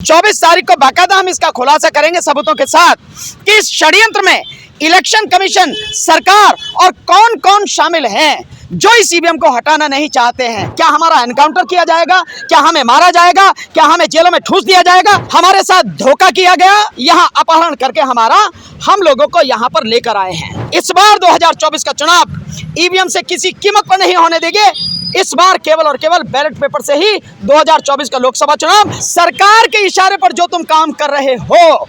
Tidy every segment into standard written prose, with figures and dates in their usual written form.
24 तारीख को बाकायदा हम इसका खुलासा करेंगे सबूतों के साथ कि इस षड्यंत्र में इलेक्शन कमीशन, सरकार और कौन कौन शामिल हैं जो इस ईवीएम को हटाना नहीं चाहते हैं। क्या हमारा एनकाउंटर किया जाएगा? क्या हमें मारा जाएगा? क्या हमें जेलों में ठूस दिया जाएगा? हमारे साथ धोखा किया गया, यहाँ अपहरण करके हम लोगों को यहाँ पर लेकर आए हैं। इस बार 2024 का चुनाव ईवीएम से किसी कीमत पर नहीं होने देंगे। इस बार केवल और केवल बैलेट पेपर से ही 2024 का लोकसभा चुनाव। सरकार के इशारे पर जो तुम काम कर रहे हो,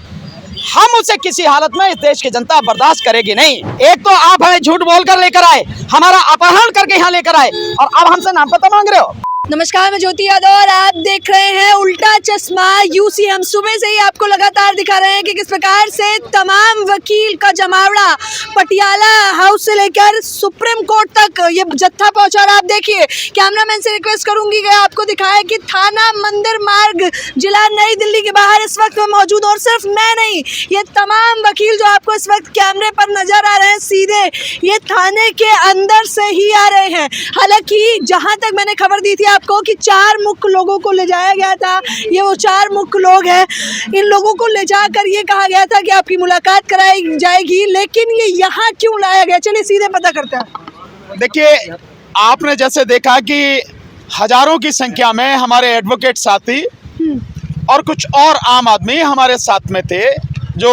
हम उसे किसी हालत में इस देश की जनता बर्दाश्त करेगी नहीं। एक तो आप हमें झूठ बोलकर लेकर आए, हमारा अपहरण करके यहाँ लेकर आए, और अब हमसे नाम पता मांग रहे हो। नमस्कार, मैं ज्योति यादव और आप देख रहे हैं उल्टा चश्मा यूसी। हम सुबह से ही आपको लगातार दिखा रहे हैं कि किस प्रकार से तमाम वकील का जमावड़ा पटियाला हाउस से लेकर सुप्रीम कोर्ट तक ये जत्था पहुंचा रहा। आप देखिए, कैमरामैन से रिक्वेस्ट करूंगी कि आपको दिखाएं कि थाना मंदिर मार्ग, जिला नई दिल्ली के बाहर इस वक्त मौजूद, और सिर्फ मैं नहीं, ये तमाम वकील जो आपको इस वक्त कैमरे पर नजर आ रहे हैं, सीधे ये थाने के अंदर से ही आ रहे हैं। हालांकि जहां तक मैंने खबर दी थी आपको कि 4 मुख्य लोगों को ले जाया गया था, ये वो 4 मुख्य लोग हैं। इन लोगों को ले जाकर ये कहा गया था कि आपकी मुलाकात कराई जाएगी, लेकिन ये यहाँ क्यों लाया गया, चलिए सीधे पता करते हैं। देखिए, आपने जैसे देखा कि हजारों की संख्या में हमारे एडवोकेट साथी और कुछ और आम आदमी हमारे साथ में थे, जो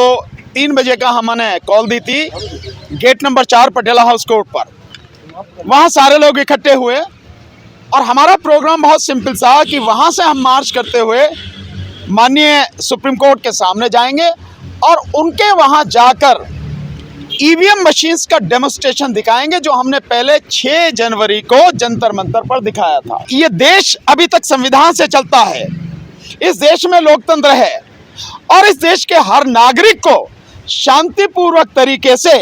3 बजे का हमने कॉल दी थी gate number 4 Patiala house court पर। वहाँ सारे लोग इकट्ठे हुए और हमारा प्रोग्राम बहुत सिंपल था कि वहाँ से हम मार्च करते हुए माननीय सुप्रीम कोर्ट के सामने जाएंगे और उनके वहाँ जाकर ईवीएम मशीन्स का डेमोन्स्ट्रेशन दिखाएंगे, जो हमने पहले 6 जनवरी को जंतर मंतर पर दिखाया था। ये देश अभी तक संविधान से चलता है, इस देश में लोकतंत्र है और इस देश के हर नागरिक को शांतिपूर्वक तरीके से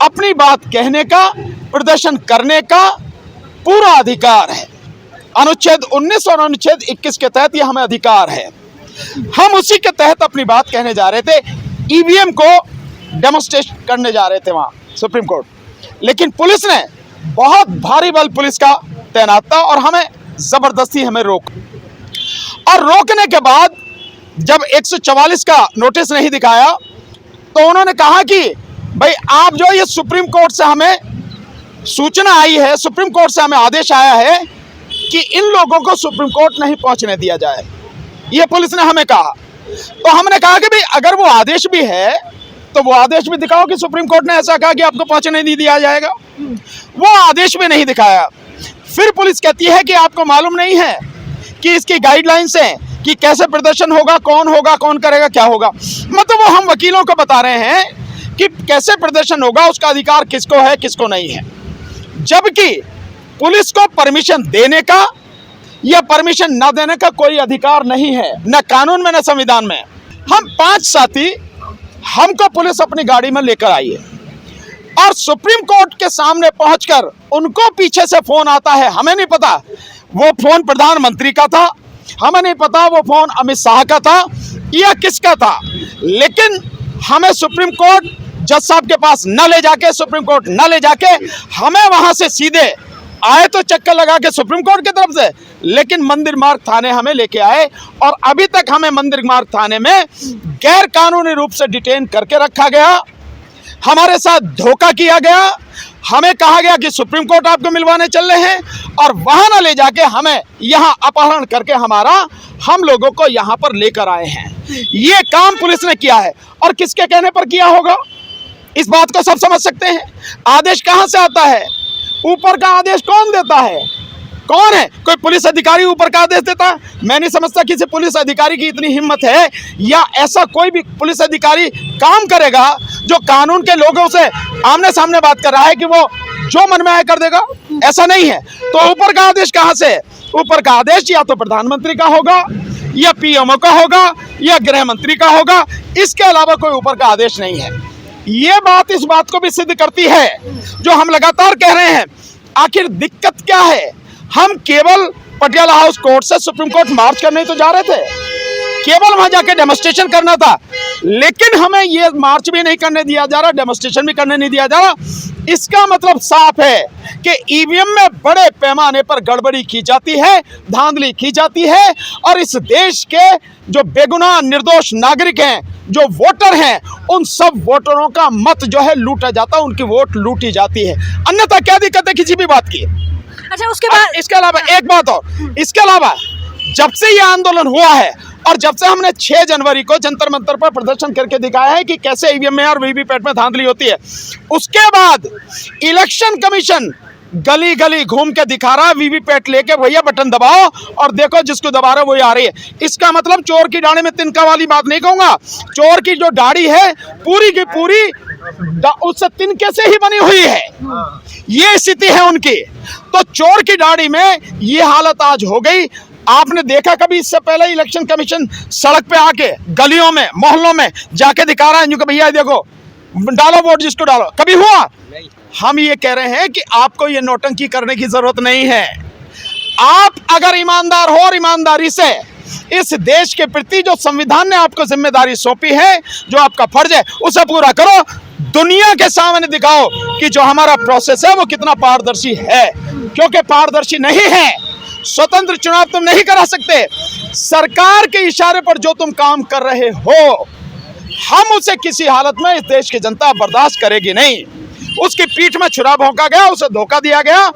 अपनी बात कहने का, प्रदर्शन करने का पूरा अधिकार है। अनुच्छेद 19 और अनुच्छेद 21 के तहत ये हमें अधिकार है। हम उसी के तहत अपनी बात कहने जा रहे थे, ईवीएम को डेमोन्स्ट्रेट करने जा रहे थे वहाँ सुप्रीम कोर्ट। लेकिन पुलिस ने, बहुत भारी बल पुलिस का तैनात था और हमें जबरदस्ती रोक, और रोकने के बाद जब 144 का नोटिस नहीं दिखाया तो उन्होंने कहा कि भाई आप जो ये सुप्रीम कोर्ट से हमें सूचना आई है, सुप्रीम कोर्ट से हमें आदेश आया है कि इन लोगों को सुप्रीम कोर्ट नहीं पहुंचने दिया जाए, ये पुलिस ने हमें कहा। तो हमने कहा कि भाई अगर वो आदेश भी है तो वो आदेश भी दिखाओ कि सुप्रीम कोर्ट ने ऐसा कहा कि आपको पहुंचने नहीं दिया जाएगा। वो आदेश भी नहीं दिखाया। फिर पुलिस कहती है कि आपको मालूम नहीं है कि इसकी गाइडलाइंस है कि कैसे प्रदर्शन होगा, कौन करेगा, क्या होगा। मतलब वो हम वकीलों को बता रहे हैं कि कैसे प्रदर्शन होगा, उसका अधिकार किसको है, किसको नहीं है। जबकि पुलिस को परमिशन देने का या परमिशन न देने का कोई अधिकार नहीं है, न कानून में न संविधान में। हम 5 साथी, हमको पुलिस अपनी गाड़ी में लेकर आई है और सुप्रीम कोर्ट के सामने पहुंचकर उनको पीछे से फोन आता है। हमें नहीं पता वो फोन प्रधानमंत्री का था, हमें नहीं पता वो फोन अमित शाह का था या किसका था, लेकिन हमें सुप्रीम कोर्ट जज साहब के पास न ले जाके, सुप्रीम कोर्ट न ले जाके, हमें वहां से सीधे आए तो चक्कर लगा के सुप्रीम कोर्ट की तरफ से, लेकिन मंदिर मार्ग थाने हमें लेके आए और अभी तक हमें मंदिर मार्ग थाने में गैर कानूनी रूप से डिटेन करके रखा गया। हमारे साथ धोखा किया गया। हमें कहा गया कि सुप्रीम कोर्ट आपको मिलवाने चल रहे हैं और वहां न ले जाके हमें यहाँ अपहरण करके हम लोगों को यहाँ पर लेकर आए हैं। ये काम पुलिस ने किया है और किसके कहने पर किया होगा, इस बात को सब समझ सकते हैं। आदेश कहां से आता है, ऊपर का आदेश कौन देता है, कौन है? कोई पुलिस अधिकारी ऊपर का आदेश देता है? मैं नहीं समझता किसी पुलिस अधिकारी की इतनी हिम्मत है या ऐसा कोई भी पुलिस अधिकारी काम करेगा जो कानून के लोगों से आमने सामने बात कर रहा है कि वो जो मन में आए कर देगा। ऐसा नहीं है। तो ऊपर का आदेश कहां से? ऊपर का आदेश या तो प्रधानमंत्री का होगा या पीएमओ का होगा या गृह मंत्री का होगा, इसके अलावा कोई ऊपर का आदेश नहीं है। ये बात इस बात को भी सिद्ध करती है जो हम लगातार कह रहे हैं। आखिर दिक्कत क्या है? हम केवल पटियाला हाउस कोर्ट से सुप्रीम कोर्ट मार्च करने तो जा रहे थे, केवल वहां जाके डेमोन्स्ट्रेशन करना था। लेकिन हमें ये मार्च भी नहीं करने दिया जा रहा, डेमोन्स्ट्रेशन भी करने नहीं दिया जा रहा। इसका मतलब साफ है कि ईवीएम में बड़े पैमाने पर गड़बड़ी की जाती है, धांधली की जाती है और इस देश के जो बेगुनाह निर्दोष नागरिक हैं, जो वोटर हैं, उन सब वोटरों का मत जो है लूटा जाता है, उनकी वोट लूटी जाती है। अन्यथा क्या दिक्कत है किसी भी बात की? अच्छा, उसके बाद इसके अलावा एक बात और, इसके अलावा जब से ये आंदोलन हुआ है और जब से हमने 6 जनवरी को जंतर मंतर पर प्रदर्शन करके दिखाया है कि कैसे ईवीएम में और वीवीपैट में धांधली होती है, उसके बाद इलेक्शन कमीशन गली गली घूम के दिखा रहा है, वीवीपैट लेके भैया बटन दबाओ और देखो जिसको दबा रहे हो वही आ रही है। इसका मतलब चोर की दाढ़ी में तिनका वाली बात नहीं कहूंगा, चोर की जो दाढ़ी है पूरी की पूरी उससे तिनके से ही बनी हुई है, ये स्थिति है उनकी। तो चोर की दाढ़ी में ये हालत आज हो गई। आपने देखा कभी इससे पहले इलेक्शन कमीशन सड़क पे आके गलियों में मोहल्लों में जाके दिखा रहा है कि भैया देखो डालो वोट जिसको डालो? कभी हुआ? हम ये कह रहे हैं कि आपको ये नौटंकी करने की जरूरत नहीं है। आप अगर ईमानदार हो और ईमानदारी से इस देश के प्रति जो संविधान ने आपको जिम्मेदारी सौंपी है, जो आपका फर्ज है, उसे पूरा करो। दुनिया के सामने दिखाओ कि जो हमारा प्रोसेस है वो कितना पारदर्शी है, क्योंकि पारदर्शी नहीं है स्वतंत्र चुनाव तुम नहीं करा सकते। सरकार के इशारे पर जो तुम काम कर रहे हो, हम उसे किसी हालत में इस देश की जनता बर्दाश्त करेगी नहीं। उसकी पीठ में छुरा भोंका गया, उसे धोखा दिया गया,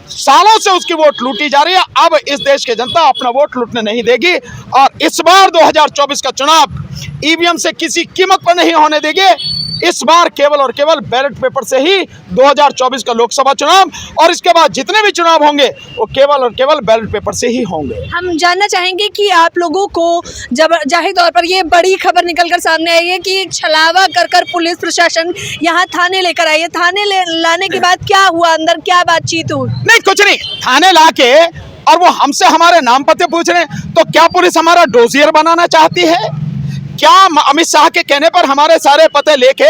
सालों से उसकी वोट लूटी जा रही है। अब इस देश की जनता अपना वोट लूटने नहीं देगी और इस बार 2024 का चुनाव ईवीएम से किसी कीमत पर नहीं होने देगी। इस बार केवल और केवल बैलेट पेपर से ही 2024 का लोकसभा चुनाव और इसके बाद जितने भी चुनाव होंगे वो केवल और केवल बैलेट पेपर से ही होंगे। हम जानना चाहेंगे कि आप लोगों को जब जाहिर तौर पर ये बड़ी खबर निकलकर सामने आई है कि छलावा कर पुलिस प्रशासन यहाँ थाने लेकर आई है, थाने लाने के बाद क्या हुआ, अंदर क्या बातचीत हुई? नहीं, कुछ नहीं। थाने लाके और वो हमसे हमारे नाम पते पूछ रहे हैं, तो क्या पुलिस हमारा डोजियर बनाना चाहती है? क्या अमित शाह के कहने पर हमारे सारे पते लेके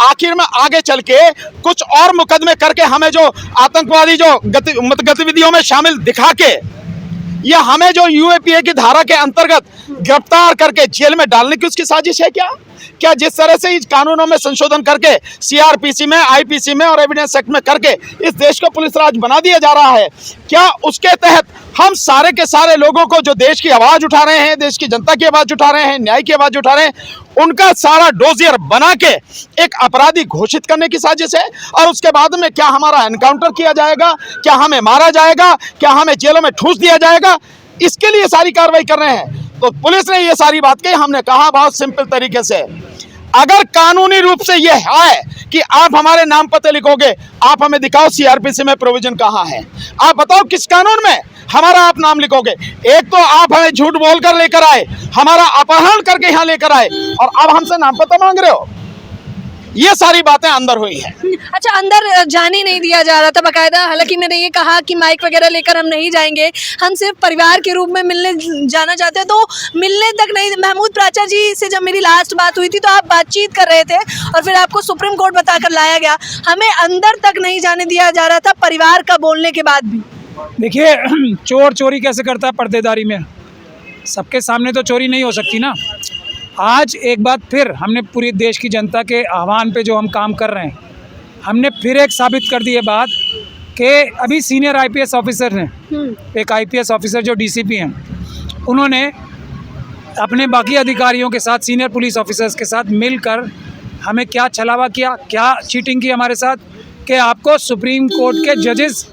आखिर में आगे चल के कुछ और मुकदमे करके हमें जो आतंकवादी जो गतिविधियों में शामिल दिखा के या हमें जो यूएपीए की धारा के अंतर्गत गिरफ्तार करके जेल में डालने की उसकी साजिश है क्या? क्या जिस तरह से इस कानूनों में संशोधन करके सीआरपीसी में, आईपीसी में और एविडेंस एक्ट में करके इस देश को पुलिस राज बना दिया जा रहा है, क्या उसके तहत हम सारे के सारे लोगों को जो देश की आवाज उठा रहे हैं, देश की जनता की आवाज उठा रहे हैं, न्याय की आवाज उठा रहे हैं, उनका सारा डोजियर बना के एक अपराधी घोषित करने की साजिश है? और उसके बाद में क्या हमारा एनकाउंटर किया जाएगा? क्या हमें मारा जाएगा? क्या हमें जेलों में ठूस दिया जाएगा? इसके लिए सारी कार्रवाई कर रहे हैं। तो पुलिस ने ये सारी बात कही। हमने कहा बहुत सिंपल तरीके से, अगर कानूनी रूप से ये है कि आप हमारे नाम पते लिखोगे, आप हमें दिखाओ सीआरपीसी में प्रोविजन कहाँ है, आप बताओ किस कानून में हमारा आप नाम लिखोगे। एक तो आप हमें झूठ बोलकर लेकर आए, हमारा अपहरण करके यहाँ लेकर आए और अब हमसे नाम पता मांग रहे हो। ये सारी बातें अंदर हुई हैं। अच्छा, अंदर जाने नहीं दिया जा रहा था बाकायदा। हालांकि मैंने ये कहा कि माइक वगैरह लेकर हम नहीं जाएंगे, हम सिर्फ परिवार के रूप में मिलने जाना चाहते हैं, तो मिलने तक नहीं। महमूद प्राचा जी से जब मेरी लास्ट बात हुई थी तो आप बातचीत कर रहे थे और फिर आपको सुप्रीम कोर्ट बताकर लाया गया। हमें अंदर तक नहीं जाने दिया जा रहा था परिवार का बोलने के बाद भी। देखिए, चोर चोरी कैसे करता है पर्देदारी में? सबके सामने तो चोरी नहीं हो सकती ना। आज एक बार फिर हमने पूरी देश की जनता के आह्वान पे जो हम काम कर रहे हैं, हमने फिर एक साबित कर दी है बात कि अभी सीनियर आईपीएस ऑफिसर ने, एक आईपीएस ऑफिसर जो डीसीपी हैं, उन्होंने अपने बाकी अधिकारियों के साथ, सीनियर पुलिस ऑफिसर्स के साथ मिलकर हमें क्या छलावा किया, क्या चीटिंग की हमारे साथ, कि आपको सुप्रीम कोर्ट के जजेस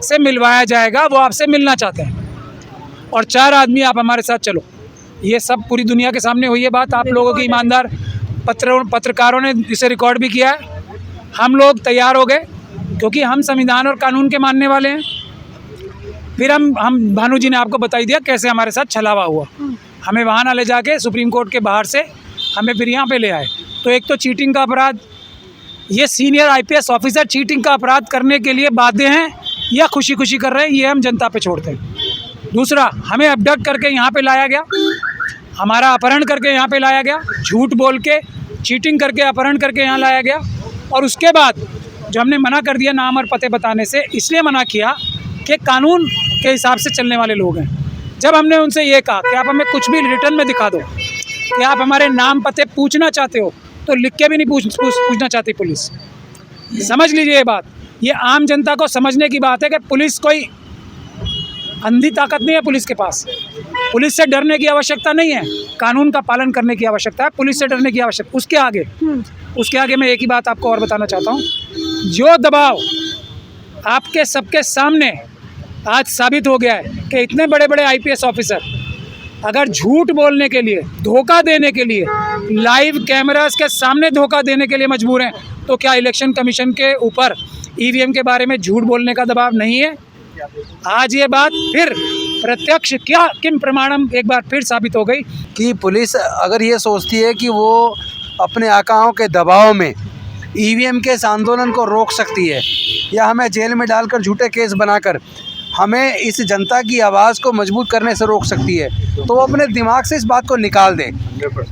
से मिलवाया जाएगा, वो आपसे मिलना चाहते हैं और 4 आदमी आप हमारे साथ चलो। ये सब पूरी दुनिया के सामने हुई है बात। आप लोगों की ईमानदार पत्रकारों ने इसे रिकॉर्ड भी किया है। हम लोग तैयार हो गए क्योंकि हम संविधान और कानून के मानने वाले हैं। फिर हम भानु जी ने आपको बताई दिया कैसे हमारे साथ छलावा हुआ। हमें वहाँ ना ले जाके सुप्रीम कोर्ट के बाहर से हमें फिर यहाँ पे ले आए। तो एक तो चीटिंग का अपराध, ये सीनियर आईपीएस ऑफिसर चीटिंग का अपराध करने के लिए बाध्य हैं या खुशी खुशी कर रहे हैं, ये हम जनता पे छोड़ते हैं। दूसरा, हमें अबडक्ट करके यहाँ पे लाया गया, हमारा अपहरण करके यहाँ पे लाया गया, झूठ बोल के चीटिंग करके अपहरण करके यहाँ लाया गया। और उसके बाद जो हमने मना कर दिया नाम और पते बताने से, इसलिए मना किया कि कानून के हिसाब से चलने वाले लोग हैं। जब हमने उनसे ये कहा कि आप हमें कुछ भी रिटर्न में दिखा दो, कि आप हमारे नाम पते पूछना चाहते हो तो लिख के भी नहीं पूछना चाहती पुलिस। समझ लीजिए ये बात, ये आम जनता को समझने की बात है कि पुलिस कोई अंधी ताकत नहीं है पुलिस के पास। पुलिस से डरने की आवश्यकता नहीं है, कानून का पालन करने की आवश्यकता है, पुलिस से डरने की आवश्यकता। उसके आगे मैं एक ही बात आपको और बताना चाहता हूँ, जो दबाव आपके सबके सामने आज साबित हो गया है कि इतने बड़े बड़े IPS ऑफिसर अगर झूठ बोलने के लिए, धोखा देने के लिए, लाइव कैमरास के सामने धोखा देने के लिए मजबूर हैं, तो क्या इलेक्शन कमीशन के ऊपर EVM के बारे में झूठ बोलने का दबाव नहीं है? आज ये बात फिर प्रत्यक्ष क्या किम प्रमाणम एक बार फिर साबित हो गई कि पुलिस अगर ये सोचती है कि वो अपने आकाओं के दबाव में EVM के इस आंदोलन को रोक सकती है या हमें जेल में डालकर झूठे केस बनाकर हमें इस जनता की आवाज़ को मजबूत करने से रोक सकती है, तो वो अपने दिमाग से इस बात को निकाल दे।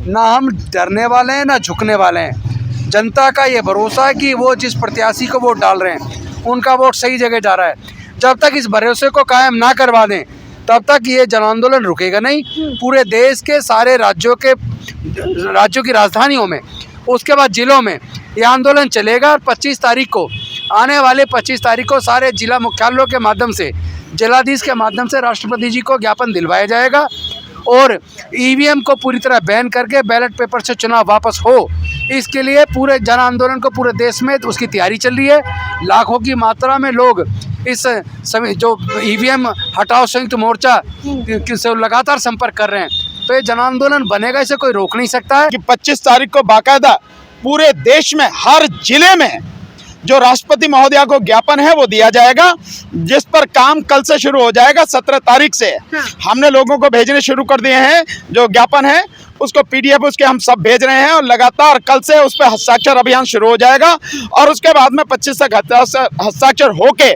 ना हम डरने वाले हैं ना झुकने वाले हैं। जनता का ये भरोसा है कि वो जिस प्रत्याशी को वोट डाल रहे हैं उनका वोट सही जगह जा रहा है। जब तक इस भरोसे को कायम ना करवा दें तब तक ये जन आंदोलन रुकेगा नहीं। पूरे देश के सारे राज्यों की राजधानियों में, उसके बाद जिलों में ये आंदोलन चलेगा। और 25 तारीख को, आने वाले 25 तारीख को सारे जिला मुख्यालयों के माध्यम से, जिलाधीश के माध्यम से राष्ट्रपति जी को ज्ञापन दिलवाया जाएगा और EVM को पूरी तरह बैन करके बैलेट पेपर से चुनाव वापस हो, इसके लिए पूरे जन आंदोलन को पूरे देश में उसकी तैयारी चल रही है। लाखों की मात्रा में लोग इस समय जो EVM हटाओ संयुक्त मोर्चा से लगातार संपर्क कर रहे हैं, तो ये जन आंदोलन बनेगा, इसे कोई रोक नहीं सकता है। कि 25 तारीख को बाकायदा पूरे देश में हर जिले में जो राष्ट्रपति महोदया को ज्ञापन है वो दिया जाएगा, जिस पर काम कल से शुरू हो जाएगा। 17 तारीख से हमने लोगों को भेजने शुरू कर दिए हैं। जो ज्ञापन है उसको PDF उसके हम सब भेज रहे हैं और लगातार कल से उस पर हस्ताक्षर अभियान शुरू हो जाएगा। और उसके बाद में 25 तक हस्ताक्षर होके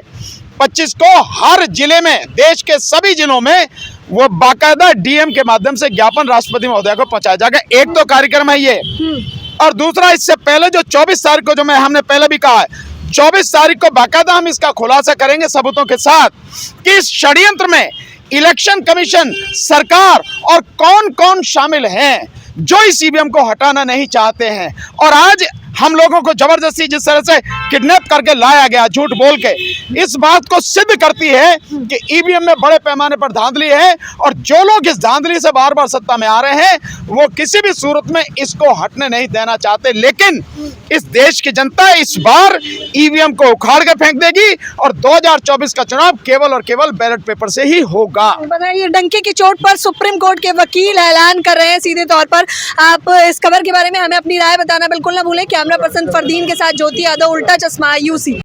25 को हर जिले में, देश के सभी जिलों में वो बाकायदा DM के माध्यम से ज्ञापन राष्ट्रपति महोदया को पहुंचाया जाएगा। एक तो कार्यक्रम है ये, और दूसरा इससे पहले जो 24 तारीख को, जो हमने पहले भी कहा है, 24 तारीख को बाकायदा हम इसका खुलासा करेंगे सबूतों के साथ कि इस षड्यंत्र में इलेक्शन कमीशन, सरकार और कौन कौन शामिल हैं जो इस EVM को हटाना नहीं चाहते हैं। और आज हम लोगों को जबरदस्ती जिस तरह से किडनैप करके लाया गया झूठ बोल के, इस बात को सिद्ध करती है कि EVM में बड़े पैमाने पर धांधली है। और जो लोग इस धांधली से बार बार सत्ता में आ रहे हैं वो किसी भी सूरत में इसको हटने नहीं देना चाहते। लेकिन इस देश की जनता इस बार EVM को उखाड़ के फेंक देगी और 2024 का चुनाव केवल और केवल बैलेट पेपर से ही होगा। बताइए, डंके की चोट पर सुप्रीम कोर्ट के वकील ऐलान कर रहे हैं सीधे तौर पर। आप इस खबर के बारे में हमें अपनी राय बताना बिल्कुल ना भूलें। कैमरा पर्सन फरदीन के साथ ज्योति यादव, उल्टा चश्मा, UC।